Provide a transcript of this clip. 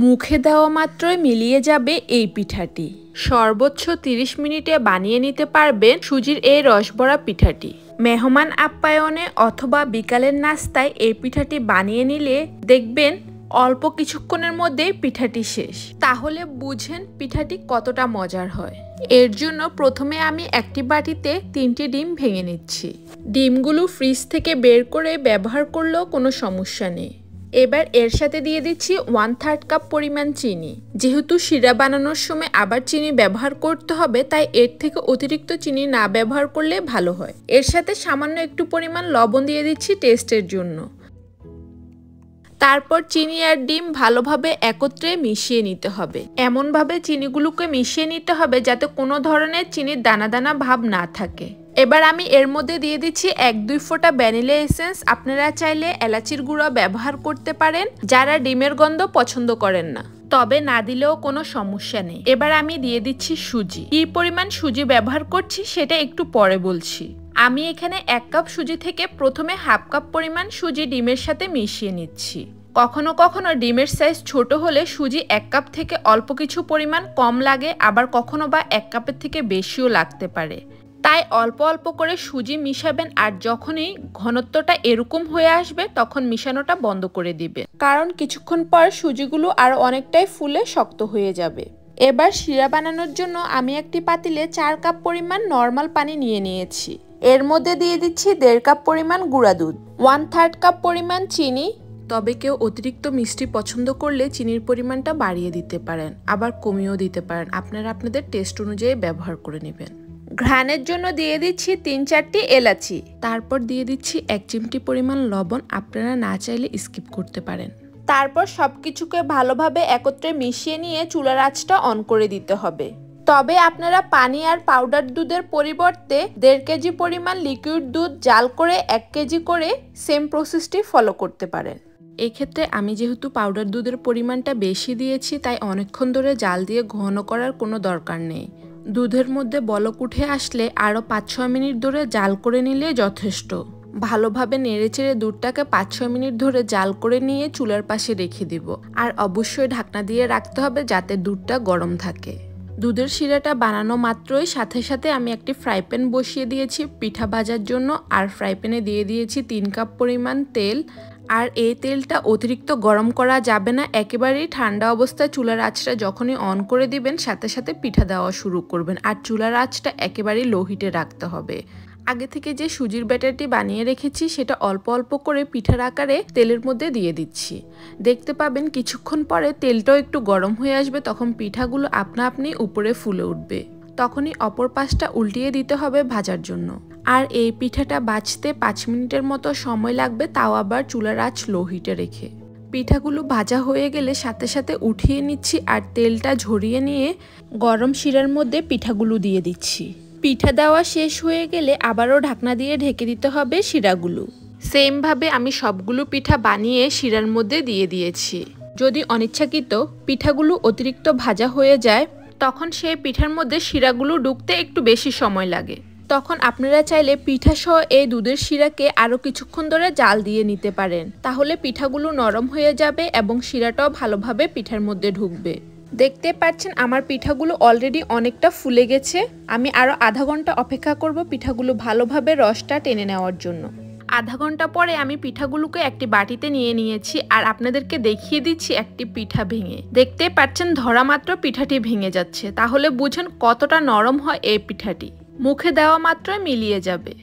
মুখে দেওয়া মাত্রই মিলিয়ে যাবে এই পিঠাটি। সর্বোচ্চ 30 মিনিটে বানিয়ে নিতে পারবেন সুজির এই রসভরা পিঠাটি। মেহমান আপ্যায়নে অথবা বিকালের নাস্তায় এই পিঠাটি বানিয়ে নিলে দেখবেন অল্প কিছুক্ষণের মধ্যেই পিঠাটি শেষ। তাহলে বুঝেন পিঠাটি কতটা মজার হয়। এর জন্য প্রথমে আমি একটি বাটিতে 3টি ডিম ভেঙে নিচ্ছি। ডিমগুলো ফ্রিজ থেকে বের করে ব্যবহার করলেও কোনো সমস্যা নেই। এবার এর সাথে দিয়ে দিচ্ছি 1/3 কাপ পরিমাণ চিনি। যেহেতু শিরা বানানোর সময় আবার চিনি ব্যবহার করতে হবে, তাই এর থেকে অতিরিক্ত চিনি না ব্যবহার করলে ভালো হয়। এর সাথে সামান্য একটু পরিমাণ লবণ দিয়ে দিচ্ছি টেস্টের জন্য। তারপর চিনি আর ডিম ভালোভাবে একত্রে মিশিয়ে নিতে হবে। এমনভাবে চিনিগুলোকে মিশিয়ে নিতে হবে যাতে কোনো ধরনের চিনির দানা দানা ভাব না থাকে। এবার আমি এর মধ্যে দিয়ে দিচ্ছি 1-2 ফোঁটা ভ্যানিলা এসেন্স। আপনারা চাইলে এলাচির গুঁড়ো ব্যবহার করতে পারেন যারা ডিমের গন্ধ পছন্দ করেন না, তবে না দিলেও কোনো সমস্যা নেই। এবার আমি দিয়ে দিচ্ছি সুজি। কি পরিমাণ সুজি ব্যবহার করছি সেটা একটু পরে বলছি। আমি এখানে 1 কাপ সুজি থেকে প্রথমে 1/2 কাপ পরিমাণ সুজি ডিমের সাথে মিশিয়ে নিচ্ছি। কখনো কখনো ডিমের সাইজ ছোট হলে সুজি 1 কাপ থেকে অল্প কিছু পরিমাণ কম লাগে, আবার কখনো বা 1 কাপের থেকে বেশিও লাগতে পারে। তাই অল্প অল্প করে সুজি মিশাবেন, আর যখনই ঘনত্বটা এরকম হয়ে আসবে তখন মিশানোটা বন্ধ করে দিবেন, কারণ কিছুক্ষণ পর সুজিগুলো আরও অনেকটাই ফুলে শক্ত হয়ে যাবে। এবার শিরা বানানোর জন্য আমি একটি পাতিলে 4 কাপ পরিমাণ নর্মাল পানি নিয়ে নিয়েছি। এর মধ্যে দিয়ে দিচ্ছি 1.5 কাপ পরিমাণ গুঁড়া দুধ, 1/3 কাপ পরিমাণ চিনি। তবে কেউ অতিরিক্ত মিষ্টি পছন্দ করলে চিনির পরিমাণটা বাড়িয়ে দিতে পারেন, আবার কমিয়েও দিতে পারেন। আপনারা আপনাদের টেস্ট অনুযায়ী ব্যবহার করে নেবেন। ঘ্রাণের জন্য দিয়ে দিচ্ছি 3-4টি এলাচি। তারপর দিয়ে দিচ্ছি 1 চিমটি পরিমাণ লবণ। আপনারা না চাইলে স্কিপ করতে পারেন। তারপর সবকিছুকে ভালোভাবে একত্রে মিশিয়ে নিয়ে চুলার আঁচটা অন করে দিতে হবে। তবে আপনারা পানি আর পাউডার দুধের পরিবর্তে 1.5 কেজি পরিমাণ লিকুইড দুধ জাল করে 1 কেজি করে সেম প্রসেসটি ফলো করতে পারেন। এক্ষেত্রে আমি যেহেতু পাউডার দুধের পরিমাণটা বেশি দিয়েছি, তাই অনেকক্ষণ ধরে জাল দিয়ে ঘন করার কোনো দরকার নেই। দুধের মধ্যে বলক উঠে আসলে আরও 5-6 মিনিট ধরে জাল করে নিলে যথেষ্ট। ভালোভাবে নেড়েচেড়ে দুধটাকে 5-6 মিনিট ধরে জাল করে নিয়ে চুলার পাশে রেখে দিব। আর অবশ্যই ঢাকনা দিয়ে রাখতে হবে যাতে দুধটা গরম থাকে। দুধের শিরাটা বানানো মাত্রই সাথে সাথে আমি একটি ফ্রাই প্যান বসিয়ে দিয়েছি পিঠা ভাজার জন্য, আর ফ্রাই প্যানে দিয়ে দিয়েছি 3 কাপ পরিমাণ তেল। আর এই তেলটা অতিরিক্ত গরম করা যাবে না, একেবারেই ঠান্ডা অবস্থায় চুলার আঁচটা যখনই অন করে দিবেন সাথে সাথে পিঠা দেওয়া শুরু করবেন। আর চুলার আঁচটা একেবারেই লো হিটে রাখতে হবে। আগে থেকে যে সুজির ব্যাটারটি বানিয়ে রেখেছি সেটা অল্প অল্প করে পিঠার আকারে তেলের মধ্যে দিয়ে দিচ্ছি। দেখতে পাবেন কিছুক্ষণ পরে তেলটাও একটু গরম হয়ে আসবে, তখন পিঠাগুলো আপনা আপনি উপরে ফুলে উঠবে। তখনই অপর পাশটা উল্টিয়ে দিতে হবে ভাজার জন্য। আর এই পিঠাটা ভাজতে 5 মিনিটের মতো সময় লাগবে, তাও আবার চুলার আঁচ লো হিটে রেখে। পিঠাগুলো ভাজা হয়ে গেলে সাথে সাথে উঠিয়ে নিচ্ছি, আর তেলটা ঝরিয়ে নিয়ে গরম শিরার মধ্যে পিঠাগুলো দিয়ে দিচ্ছি। পিঠা দেওয়া শেষ হয়ে গেলে আবারও ঢাকনা দিয়ে ঢেকে দিতে হবে শিরাগুলো। সেমভাবে আমি সবগুলো পিঠা বানিয়ে শিরার মধ্যে দিয়ে দিয়েছি। যদি অনিচ্ছাকৃত পিঠাগুলো অতিরিক্ত ভাজা হয়ে যায় তখন সেই পিঠার মধ্যে শিরাগুলো ঢুকতে একটু বেশি সময় লাগে। তখন আপনারা চাইলে পিঠা সহ এই দুধের শিরাকে আরও কিছুক্ষণ ধরে জাল দিয়ে নিতে পারেন। তাহলে পিঠাগুলো নরম হয়ে যাবে এবং শিরাটাও ভালোভাবে পিঠার মধ্যে ঢুকবে। দেখতে পাচ্ছেন আমার পিঠাগুলো অলরেডি অনেকটা ফুলে গেছে। আমি আরও আধা ঘন্টা অপেক্ষা করব পিঠাগুলো ভালোভাবে রসটা টেনে নেওয়ার জন্য। আধা ঘন্টা পরে আমি পিঠাগুলোকে একটি বাটিতে নিয়ে নিয়েছি, আর আপনাদেরকে দেখিয়ে দিচ্ছি একটি পিঠা ভেঙে। দেখতে পাচ্ছেন ধরা মাত্র পিঠাটি ভেঙে যাচ্ছে, তাহলে বুঝেন কতটা নরম হয় এই পিঠাটি। মুখে দেওয়া মাত্রই মিলিয়ে যাবে।